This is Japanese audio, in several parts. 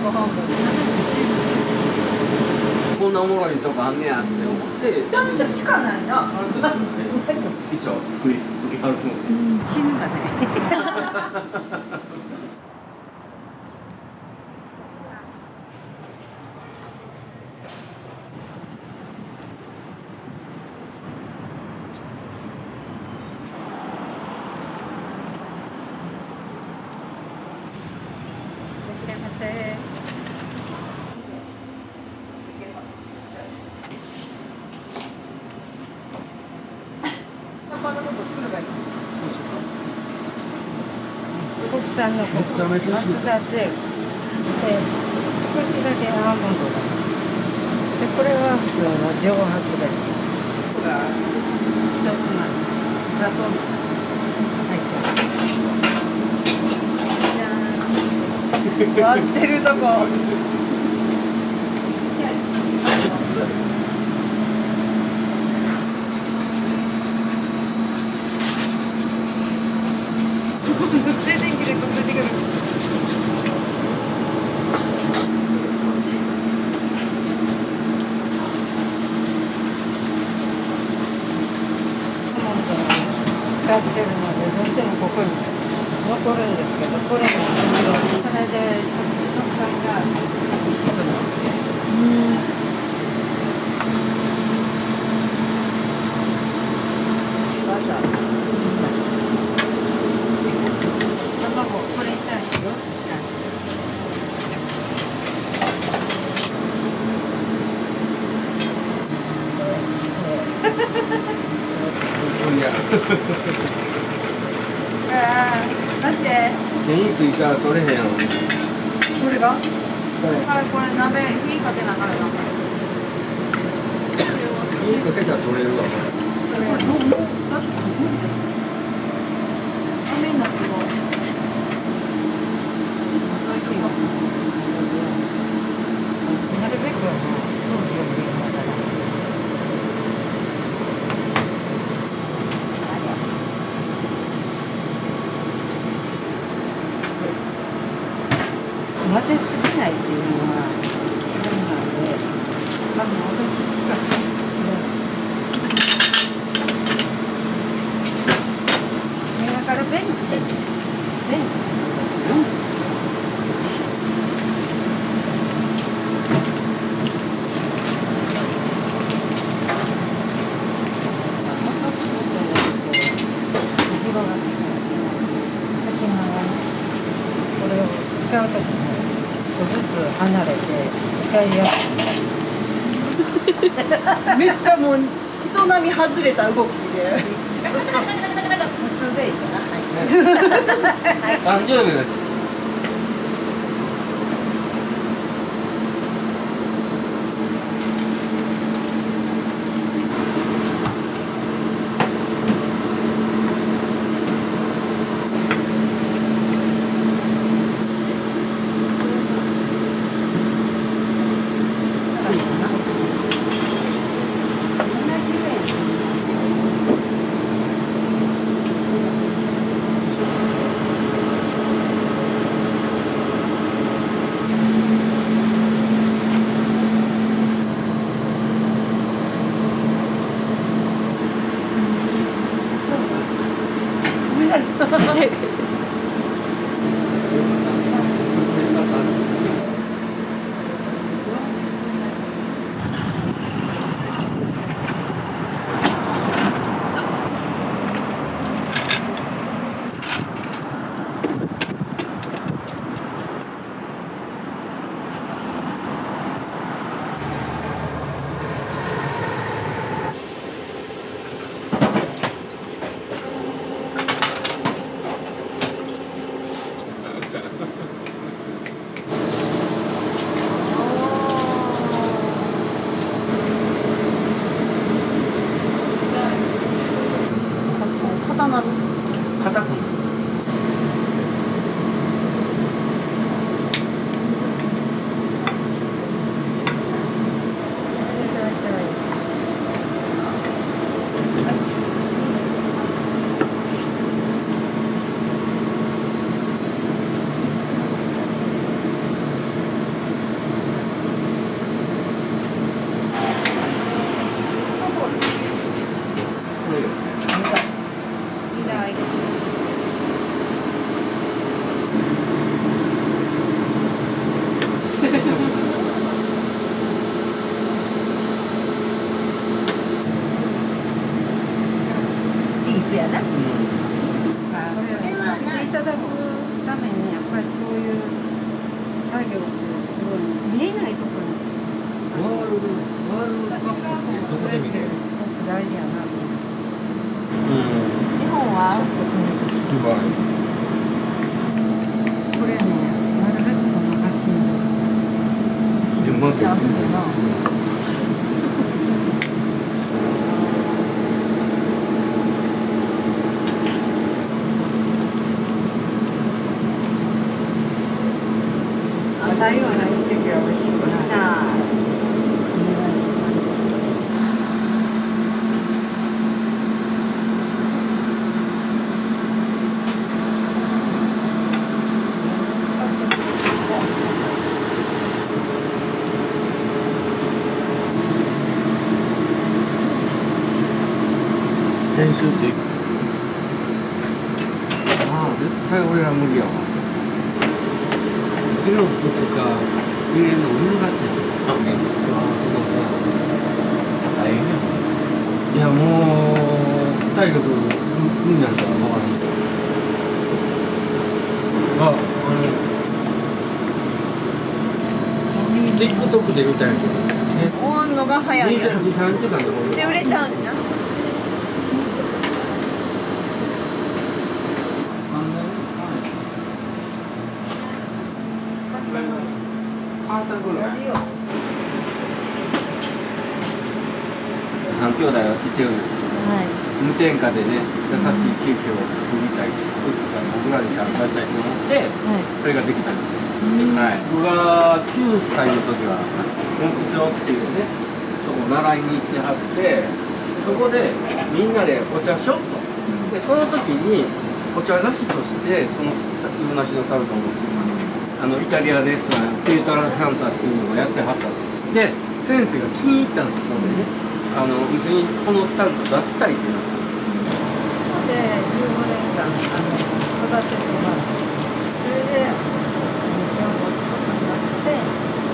ご本部こんなおもろいとこあんねやって思って感謝しかないな。一応作り続けはるつもり死ぬまで。国産のめちゃめちゃマスダゼで少しだけアーモンドだでこれは普通の上白ですこれが一つまみ砂糖も入ってる割ってるとこ使ってるのでどうしてもここに残るんですけどこれもこれで食感が美味しくなってバター卵これに対してどっちしかなんで手についたら取れへんやろこれがこれこれ鍋火かけながらな火かけたら取れるわ雨になっても涼しいわなるべくは空気を入れながら混ぜすぎないっていうのはダメなので多分私しか作れないだからベンチ使うときに一個ずつ離れて使いやすいめっちゃもう人並み外れた動きで普通でいいかな30秒でこ作業ってすごい見えないところにワールドカップってどこで見れる？すごく大事やなと思って。日本はちょっとこれこれね、なるべくこの足にうまくいくあるんだな。最後の一滴は美味しくない。お願いします。先週って絶対俺ら無理やわ。火の粉とか入れるの難しいちゃうねん。大変やいやもう体力無理なんだわ分からん。TikTok で見たんやけど終わんのが早いな。 2、3時間でほんで売れちゃうんや。関西ぐらい3兄弟がいてるんですけど、無添加でね優しいケーキを作ったら僕らに食べさせたいと思って、それができたんですよ、僕が9歳の時は木彫っていうねとこ習いに行ってはってそこでみんなでお茶しようとでその時にお茶菓子としてその洋梨のタルトを持ってイタリアレストランピュートラサンタっていうのをやってはったんですで先生が気に入ったんですこれねお店にこのタルト出したいってなったそこで15年間育ててもらってそれでお店を持つことになって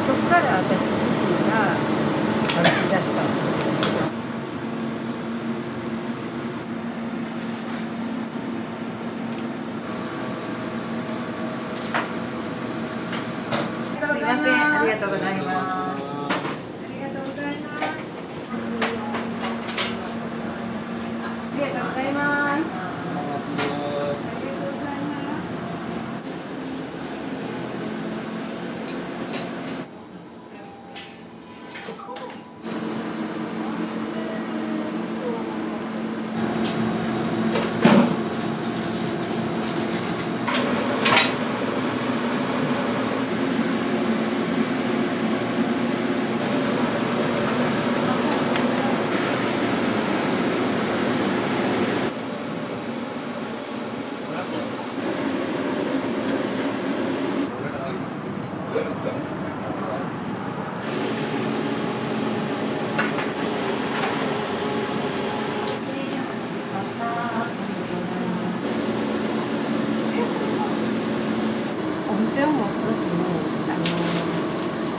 そこから私自身が歩き出したんですけど。すいません、ありがとうございます。ありがとうございます。ありがとうございます。お店を持つ時に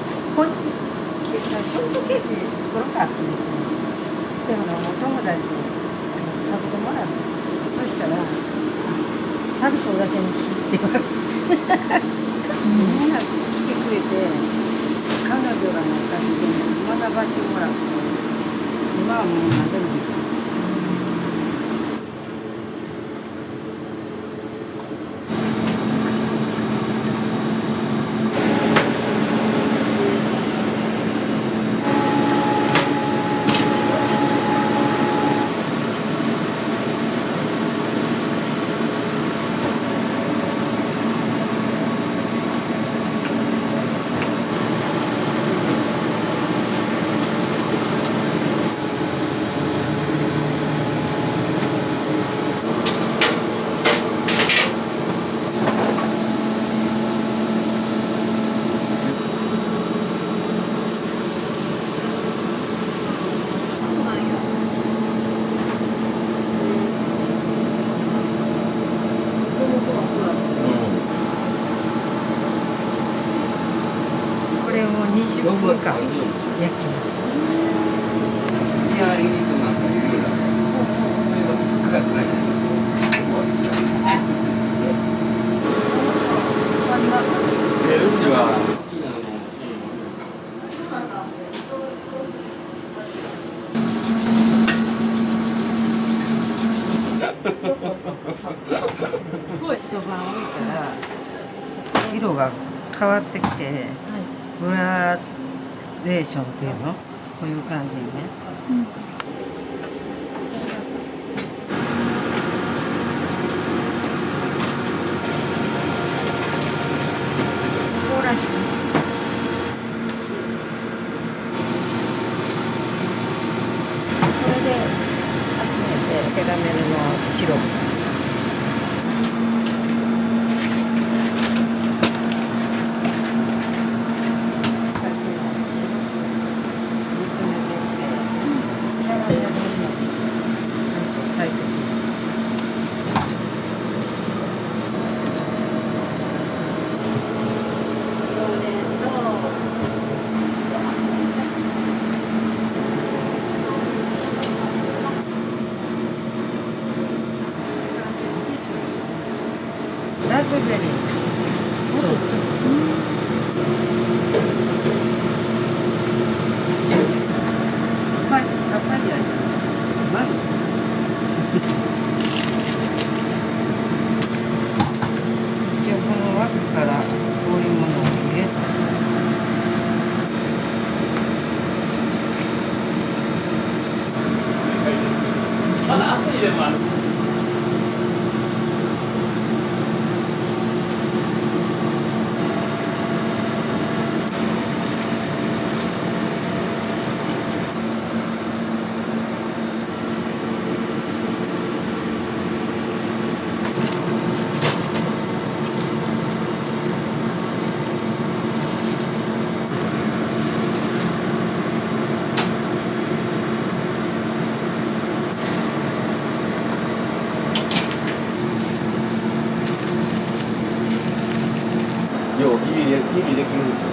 そこにショートケーキ作ろうかって言ってでもお友達に食べてもらうんですそしたらタルトだけにしって言われてみんな来てくれて彼女らのおかげで学ばしてもらって今はもう何でもできます。これを20分間焼きます。ヒアリングとなんかいろいろ深くないけどうちはが変わってきて、グラデーションっていうの、こういう感じにね。こうらしいです。これで集めてキャラメルのシロップ。ラズベリー。そう。はい、やっぱりやる。うまい。一応この枠からこういうものを入れて。まだ暑いでもある。よう日々できるんですよ。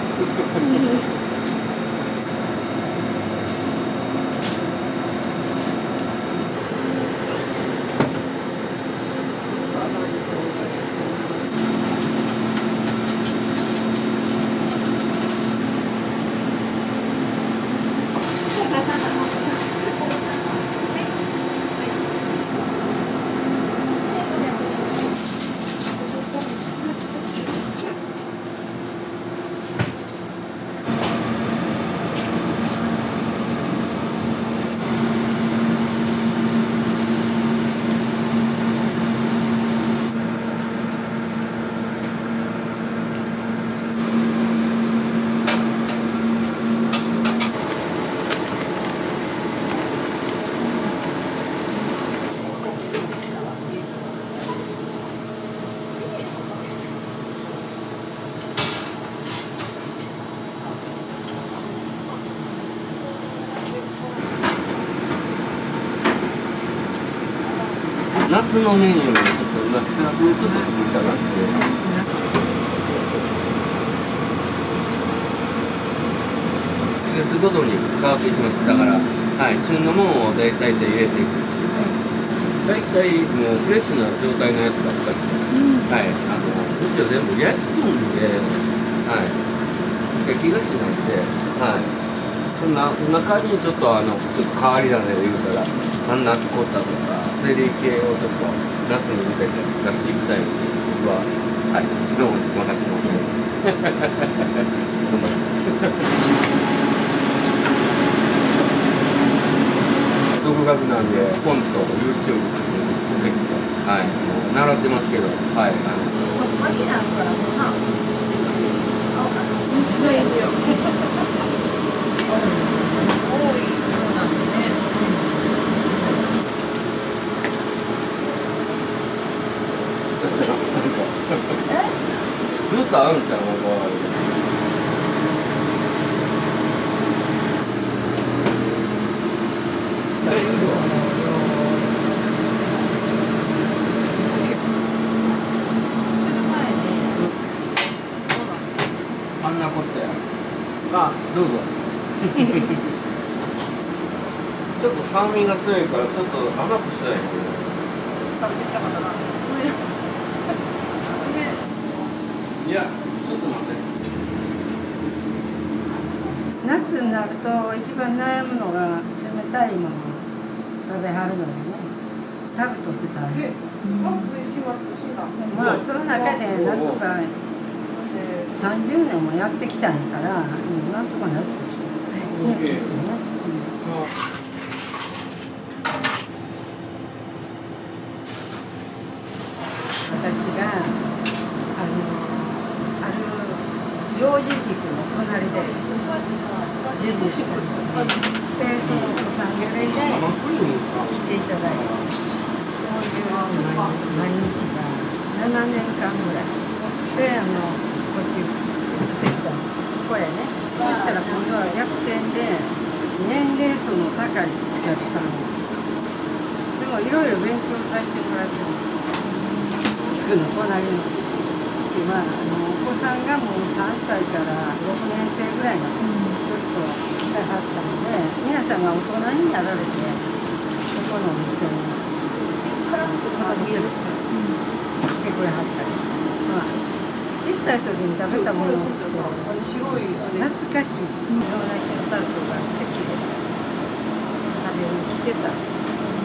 夏のメニューをちょっと今試作ちょっと作りたなって。季節ごとに変わっていきます。だから、はい、旬のものを大体入れていくっていうか、大体もうフレッシュな状態のやつばっかりで、はい、うちは全部焼くんで、はい、焼き菓子なんで、はい、そんな中にちょっとちょっと変わり種で言うたら、パンナコッタとかゼリー系をちょっと夏に向けて出していきたいので、僕は、はい、そっちの方に任せてもらって頑張ります。独学なんで本と YouTube 書籍と、はい、もう習ってますけど、はい、鍵なんからもな。めっちゃいるよ。多いなんでね。ずっと合うんちゃうの？大丈夫？パンナコッタや。あ、どうぞ。ちょっと酸味が強いからちょっと甘くしたいけど。食べてきたかったな。いや、ちょっと待って。夏になると一番悩むのが冷たいもの食べはるのよね。タルトって大変。まあその中でなんとか。30年もやってきたんやから、なんとかなるでしょ。ね、きっとね。私がある幼児塾の隣でデビューしたんですね。で、そのお子さん連れで来ていただいて、そういう毎日が7年間ぐらいでこっち移ってきたんです。これね。そしたら今度は逆転で年齢層の高いお客さんでもいろいろ勉強させてもらってます。地区の隣の今お子さんがもう3歳から6年生ぐらいまでずっと来てはったので、皆さんが大人になられてそこのお店に子供連れて来てくれはったりして、小さい時に食べたものって懐かしい、いろんな塩タルトが好きで食べに来てたって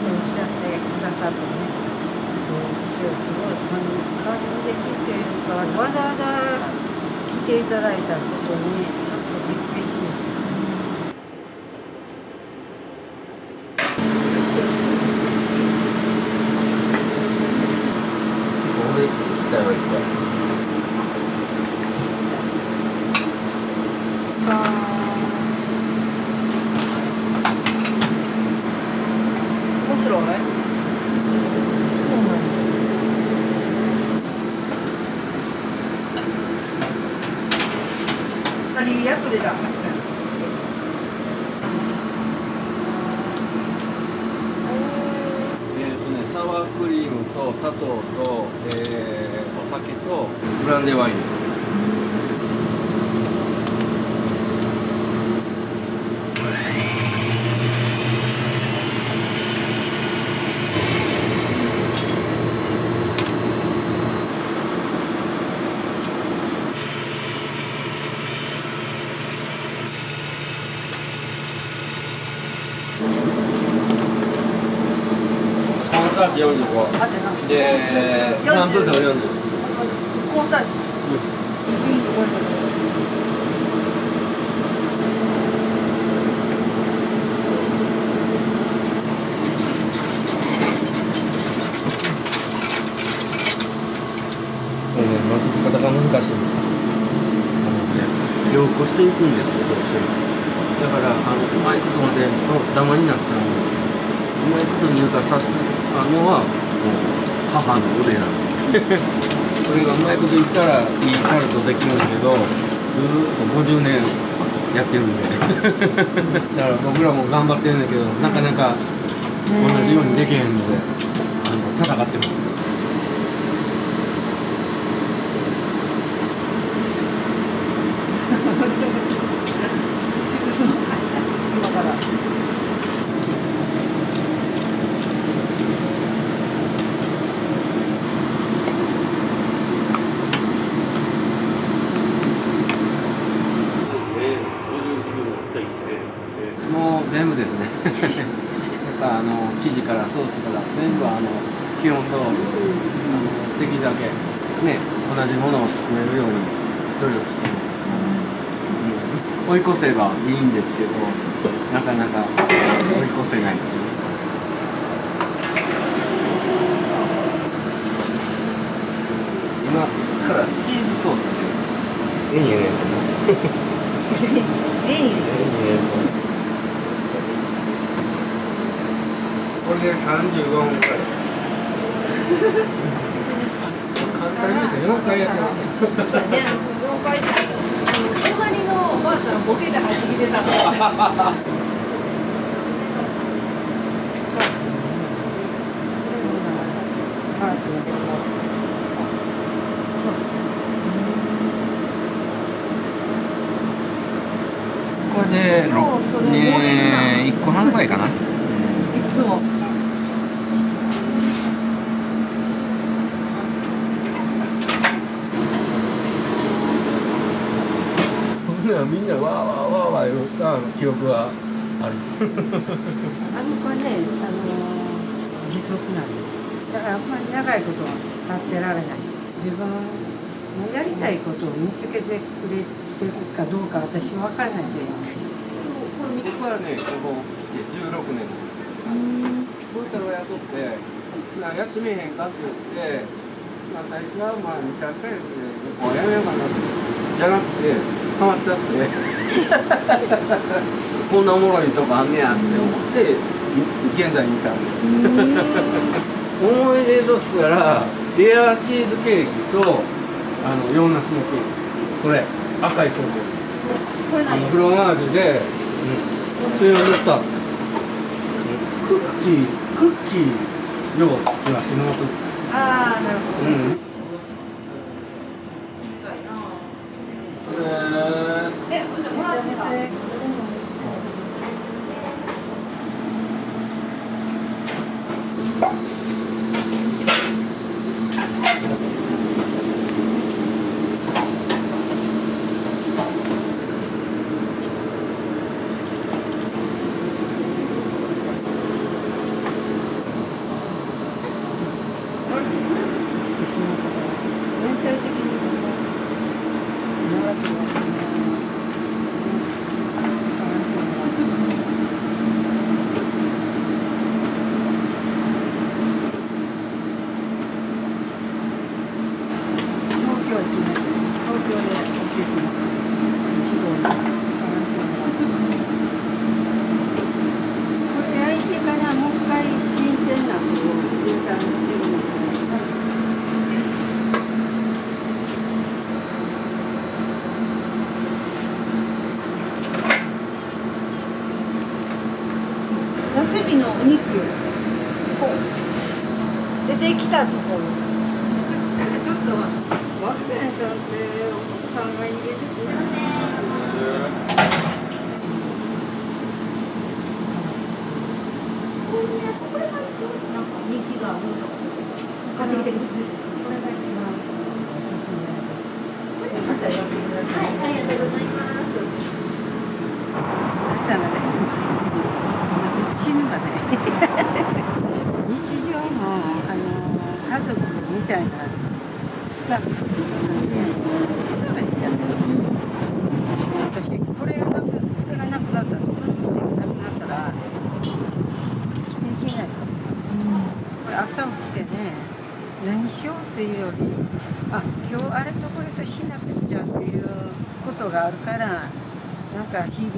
おっしゃってくださってね。すごい感激というか、わざわざ来ていただいたことにちょっとびっくりしました。俺来たよ、一回。面白い。役でだ。サワークリームと砂糖と、お酒とブランデーワインです。45で何分か40。コーンスターチ。混ぜ方が難しいんです。凝固していくんですよ、どうしても。だからうまいこと混ぜるとダマになっちゃうんですよ。うまいこと乳化させのはもう母の腕なんでそれがうまいこと言ったらいいタルトできるんだけど、ずーっと50年やってるんでだから僕らも頑張ってるんだけど、なかなか同じようにできへんので戦ってます。もう全部ですねやっぱ生地からソースから全部基本通りできるだけね同じものを作れるように努力してます、追い越せばいいんですけどなかなか追い越せない。今からチーズソースでいいねこれで35分くらいです。簡単に言うと4回やってます。ね、4回。隣のおばあちゃんボケで入ってきてたから。これで1個半くらいかな。いつも。みんなわーわーわーわー言った記憶はあるこれね義足なんです。だからあんまり長いことは立ってられない。自分もうやりたいことを見つけてくれてるかどうか私は分からないけど、僕はね、ここ来て16年です。ブータロを雇って、やってみえへんかって言って、最初は2、3回で、もうやめようかなって、じゃなくて、ハマっちゃって、こんなおもろいとこあんねやって思って、現在にいたんです。思い出としたら、レアチーズケーキと、洋梨のケーキ、それ、赤いソース。フロマージュで、それを塗った。クッキーを作らせてもらった。ああ、なるほど。もらってた。全体的に長くなって東京行きました。東京で教えてもらった1号の話これ焼いてからもう一回新鮮なのを入れたのをしてるので。ガスビのお肉出てきたところちょっとワッペンさんってお子さんが入れてくれこれが一応なんか人気があるの買ってきてください。これが一番おすすめですちょっとまたやってください。ありがとうございます。朝まで死ぬまで日常の家族みたいなスタッフと一緒なんでストレスがね私これがなくなったとこの店がなくなったら生きていけないこれ朝起きてね何しようっていうより今日あれとこれとしなくちゃっていうことがあるからなんか日々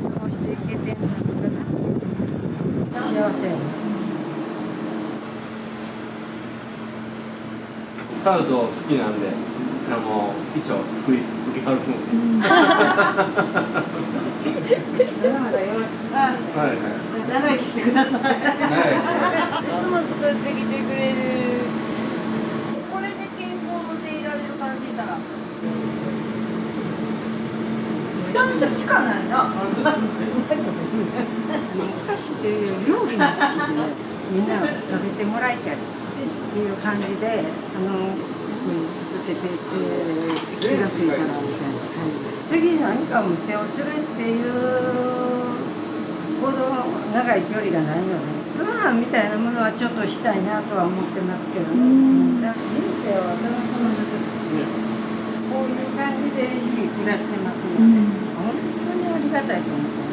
過ごしていけてるのかな幸せやねタルト好きなんで、一応作り続けはるつもり。まだまだよろしくはい。長生きしてくださいはいつも作ってきてくれる。これで健康でいられる感じたら。感謝しかないな。昔っていう料理が好きでみんな食べてもらいたいっていう感じで作り続けていって気がついたらみたいな感じで次何かお店をするっていうほど長い距離がないので通販みたいなものはちょっとしたいなとは思ってますけどねだから人生を楽しませてこういう感じで日々暮らしてますので、本当にありがたいと思ってます。